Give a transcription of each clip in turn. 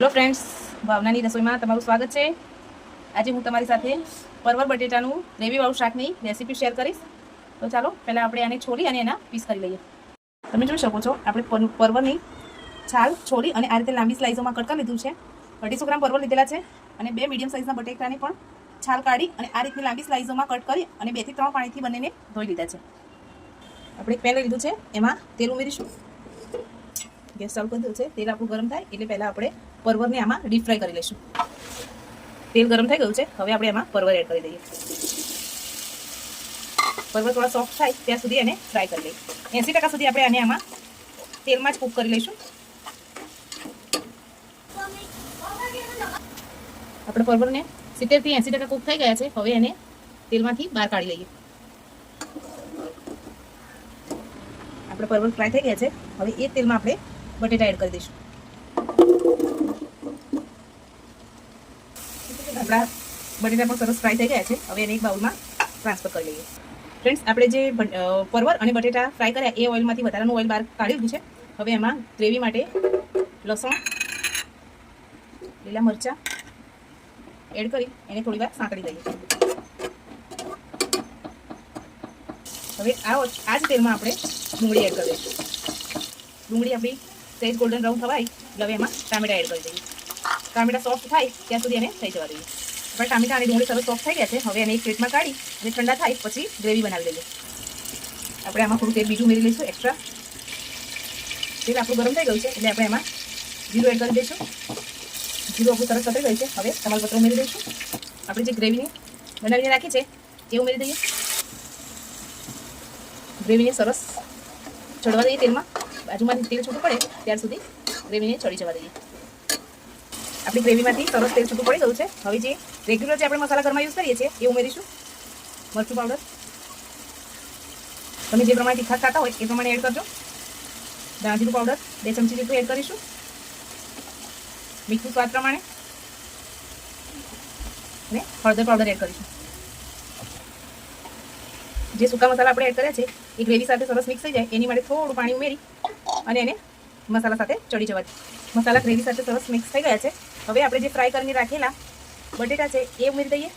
Hello friends, ભાવનાની રસોઈમાં તમારું સ્વાગત છે। આજે હું તમારી સાથે પરવર બટેટાનું ગ્રેવીવાળું શાકની રેસીપી શેર કરીશ। તો ચાલો પહેલાં આપણે આને છોલી અને એના પીસ કરી લઈએ। તમે જોઈ શકો છો આપણે પરવરની છાલ છોલી અને આ રીતે લાંબી સ્લાઇસોમાં કટ કરી લીધું છે। 250 ગ્રામ પરવર લીધેલા છે અને 2 મીડિયમ સાઇઝના બટેટાને પણ છાલ કાઢી અને આ રીતની લાંબી સ્લાઇસોમાં કટ કરી અને 2 થી 3 પાણીથી બંનેને ધોઈ લીધા છે। આપણે એક પેન લઈ લીધું છે, એમાં તેલ ઉમેરીશું। ગેસ ચાલુ કરી દો છે। તેલ આપણું ગરમ થાય એટલે પહેલાં આપણે પરવરને આમાં ડીપ ફ્રાય કરી લઈશું। તેલ ગરમ થઈ ગયું છે, હવે આપણે એમાં પરવર એડ કરી દઈએ। પરવર થોડા સોફ્ટ થાય ત્યાં સુધી એને ફ્રાય કરી લઈએ। 80% સુધી આપણે આને આમાં તેલમાં જ કૂક કરી લઈશું। આપણે પરવરને 70 થી 80% કૂક થઈ ગયા છે, હવે એને તેલમાંથી બહાર કાઢી લઈએ। આપણે પરવર ફ્રાય થઈ ગયા છે, હવે એ તેલમાં આપણે બટેટા એડ કરી દઈશું। આપણા બટેટા પણ સરસ ફ્રાય થઈ ગયા છે, હવે એને એક બાઉલમાં ટ્રાન્સફર કરી લઈએ। ફ્રેન્ડ્સ, આપણે જે પરવર અને બટેટા ફ્રાય કર્યા એ ઓઇલમાંથી વધારાનું ઓઇલ બહાર કાઢી દીધું છે। હવે એમાં ગ્રેવી માટે લસણ, લીલા મરચાં એડ કરી એને થોડી વાર સાંતળી દઈએ। હવે આ જ તેલમાં આપણે ડુંગળી એડ કરી દઈશું। ડુંગળી આપણી સહેજ ગોલ્ડન બ્રાઉન થવાય એટલે હવે એમાં ટામેટા એડ કરી દઈએ। ટામેટા સોફ્ટ થાય ત્યાં સુધી એને થઈ જવા દઈએ। આપણે ટામેટા અને ડુંગળી સરસ સોફ્ટ થઈ ગયા છે, હવે એને એક પ્લેટમાં કાઢી અને ઠંડા થાય પછી ગ્રેવી બનાવી લઈએ। આપણે આમાં થોડું તેલ બીજું ઉમેરી લઈશું એક્સ્ટ્રા। તેલ આપણું ગરમ થઈ ગયું છે એટલે આપણે એમાં જીરું એડ કરી દઈશું। જીરું આપણું સરસ સતરી ગયું છે, હવે તમાલપત્ર ઉમેરી દઈશું। આપણે જે ગ્રેવીને બનાવીને રાખી છે એ ઉમેરી દઈએ। ગ્રેવીને સરસ ચડવા દઈએ તેલમાં, બાજુમાંથી તેલ છૂટું પડે ત્યાર સુધી ગ્રેવીને ચડી જવા દઈએ। આપણી ગ્રેવીમાંથી સરસ તેલ છૂટું પડી ગયું છે, હવે જે રેગ્યુલર જે આપણે મસાલા ઘરમાં યુઝ કરીએ છીએ એ ઉમેરીશું। મરચું પાવડર તમે જે પ્રમાણે તીખાશ ખાતા હોય એ પ્રમાણે એડ કરજો। ધાણાજીરું પાવડર 2 ચમચી જેટલું એડ કરીશું। મીઠું સ્વાદ પ્રમાણે અને હળદર પાવડર એડ કરીશું। જે સૂકા મસાલા આપણે એડ કર્યા છે એ ગ્રેવી સાથે સરસ મિક્સ થઈ જાય એની માટે થોડું પાણી ઉમેરી અને એને મસાલા સાથે ચડી જવા દઈએ। મસાલા ગ્રેવી સાથે સરસ મિક્સ થઈ ગયા છે, હવે આપણે જે ફ્રાય કરીને રાખેલા બટેટા છે એ ઉમેરી દઈએ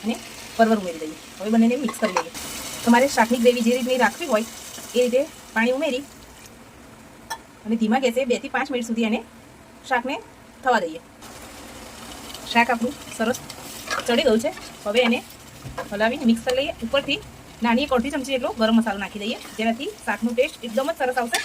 અને પરવર ઉમેરી દઈએ। હવે બંનેને મિક્સ કરી લઈએ। તમારે શાકની ગ્રેવી જે રીતની રાખવી હોય એ રીતે પાણી ઉમેરી અને ધીમા ગેસે 2 થી 5 મિનિટ સુધી એને શાકને થવા દઈએ। શાક આપણું સરસ ચડી ગયું છે, હવે એને હલાવીને મિક્સ કરી લઈએ। ઉપરથી નાની 1 અડધી ચમચી જેટલો ગરમ મસાલો નાખી દઈએ, જેનાથી શાકનું ટેસ્ટ એકદમ જ સરસ આવશે।